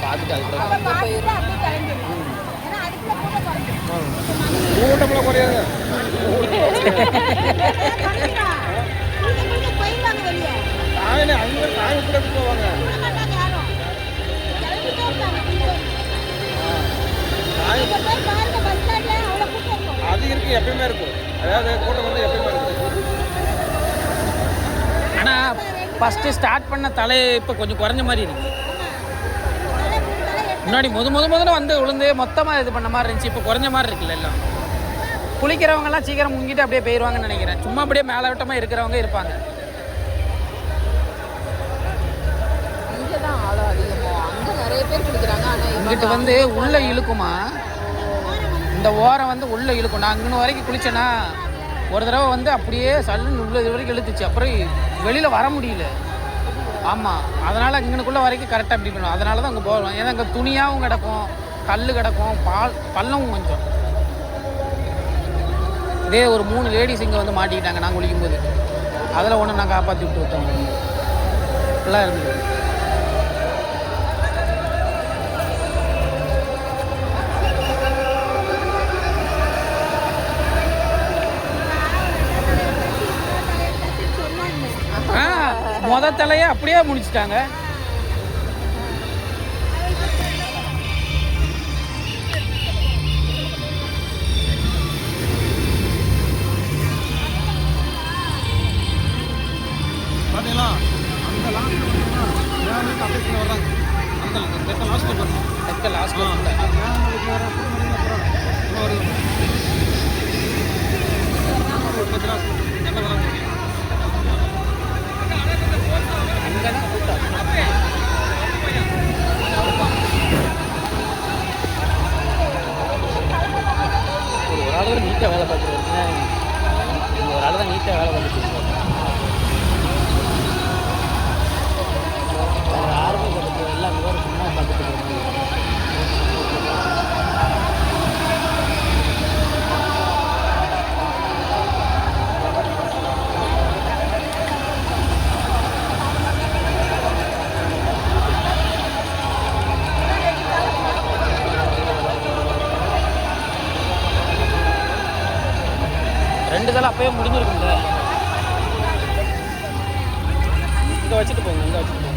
பார்த்துட்டு அதுக்கு கூட்டம்லாம் குறையாது. அங்கே சாமி கூட போவாங்க. அது இருக்கு, எப்பயுமே இருக்கும். அதாவது கூட்டம் வந்து எப்பயுமே இருக்கும். ஆனால் ஃபஸ்ட்டு ஸ்டார்ட் பண்ண தலை இப்போ கொஞ்சம் குறைஞ்ச மாதிரி இருக்கு. முன்னாடி முதல்ல வந்து விழுந்து மொத்தமாக இது பண்ண மாதிரி இருந்துச்சு. இப்போ குறைஞ்ச மாதிரி இருக்குல்ல. எல்லாம் குளிக்கிறவங்கலாம் சீக்கிரம் முங்கிட்டு அப்படியே போயிடுவாங்கன்னு நினைக்கிறேன். சும்மா அப்படியே மேலோட்டமாக இருக்கிறவங்க இருப்பாங்க. இங்கிட்ட வந்து உள்ளே இழுக்குமா, இந்த ஓரம் வந்து உள்ளே இழுக்கும். நான் இங்கே வரைக்கும் குளிச்சேன்னா ஒரு தடவை வந்து அப்படியே சல்லுன்னு உள்ள இது வரைக்கும் இழுத்துச்சு. அப்புறம் வெளியில் வர முடியல. ஆமாம், அதனால் இங்கனுக்குள்ளே வரைக்கும் கரெக்டாக அப்படி பண்ணுவோம். அதனால தான் அங்கே போகிறோம். ஏன்னா அங்கே துணியாகவும் கிடக்கும், கல் கிடக்கும், பள்ளமும் கொஞ்சம். இதே ஒரு 3 லேடிஸ் இங்கே வந்து மாட்டிக்கிட்டாங்க நான் குளிக்கும்போது. அதில் ஒன்று நான் காப்பாற்றி விட்டு விட்டோம். ஃபுல்லாக இருந்தது. தலையை அப்படியே முடிச்சிட்டாங்க. பார்த்தீங்களா, அந்த லாஸ்ட் ஒரு ஆள் தான் நீட்டாக வேலை பார்க்குறாங்க. ஒரு ஆள் தான் நீட்டாக வேலை பார்த்துட்டு யாருமே பார்த்துட்டு எல்லாம் வேறு சும்மா பார்த்துட்டு இருக்காங்க. ரெண்டு காலம் அப்பயே முடிஞ்சிருக்குங்க. இங்கே வச்சுட்டு போங்க, இங்கே வச்சுட்டு போங்க.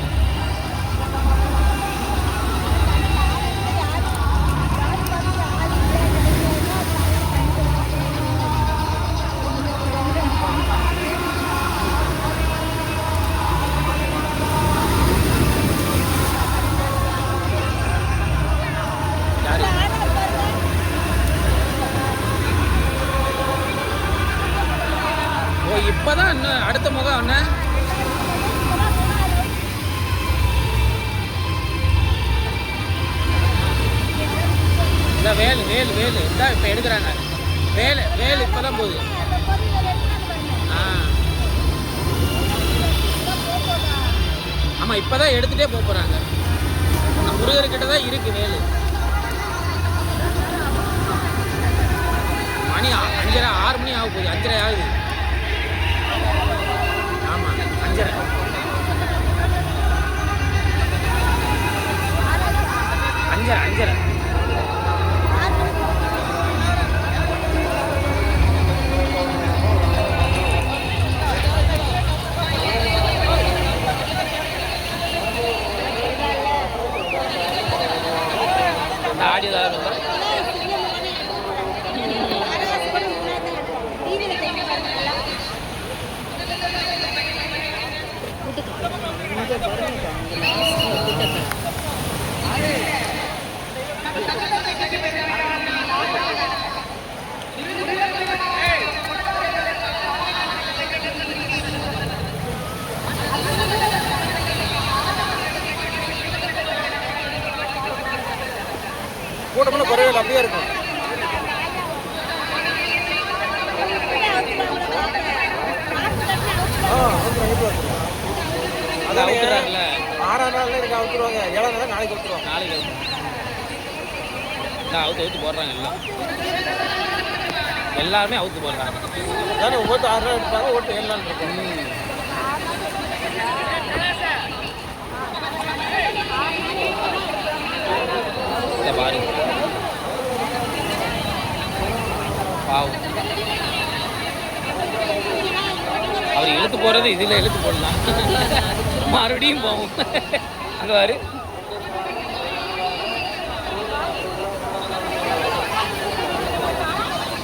இப்பதான் இன்னும் அடுத்த முகம் என்ன இந்த வேலு வேலு வேலு இதான் இப்ப எடுக்கிறாங்க. வேலு வேலு இப்பதான் போகுது. ஆமா, இப்பதான் எடுத்துட்டே போறாங்க. முருகர்கிட்ட தான் இருக்கு வேலு. மணி 5:30 6 மணி ஆக போகுது. 5:30 ஆகுது. ஆமாம், 5:30 ஆடியோ கூட்டமெல்லாம் குறையில அப்படியே இருக்கும். அதான் 6ஆம் நாள்ல எனக்கு அவுத்துருவாங்க. 7ஆம் நாள் நாளைக்கு அவுத்துருவாங்க. நாளைக்கு அவுத்து போடுறாங்க. எல்லாருமே அவுத்து போடுறாங்க. அதானே ஒவ்வொரு 6 நாள் எடுப்பாங்க, ஒவ்வொரு 7 நாள் இருக்கும். இதை பாருங்க, பாவம். அவர் இழுத்து போகிறது இதில் இழுத்து போடலாம், மறுபடியும் போவோம். அங்கே பாரு,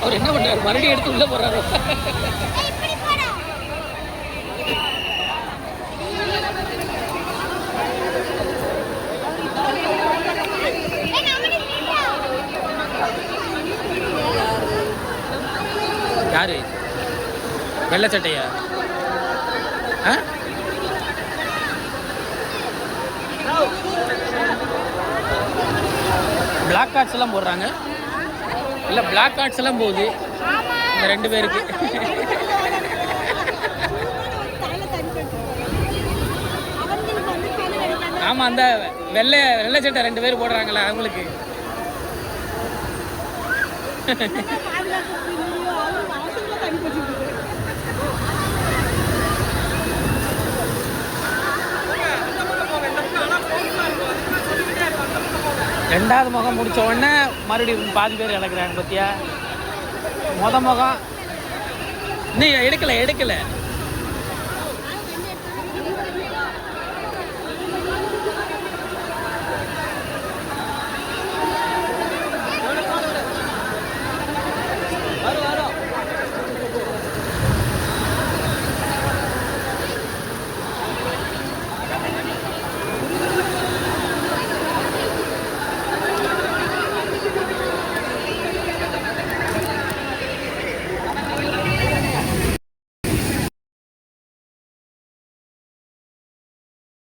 அவர் என்ன பண்ணுறாரு, மறுபடியும் எடுத்து உள்ளே போடுறாரு. யாரு வெள்ளை சட்டையா? பிளாக் கார்ட்ஸ் எல்லாம் போடுறாங்க. இல்லை, பிளாக் கார்ட்ஸ் எல்லாம் போகுது இந்த 2 பேருக்கு. ஆமாம், அந்த வெள்ளை சட்டை 2 பேர் போடுறாங்களே அவங்களுக்கு. ரெண்டாவது முகம் முடிச்ச உடனே மறுபடியும் பாதி பேர் இழக்கிறாங்க. பத்தியா, முகம் இன்னும் எடுக்கலை.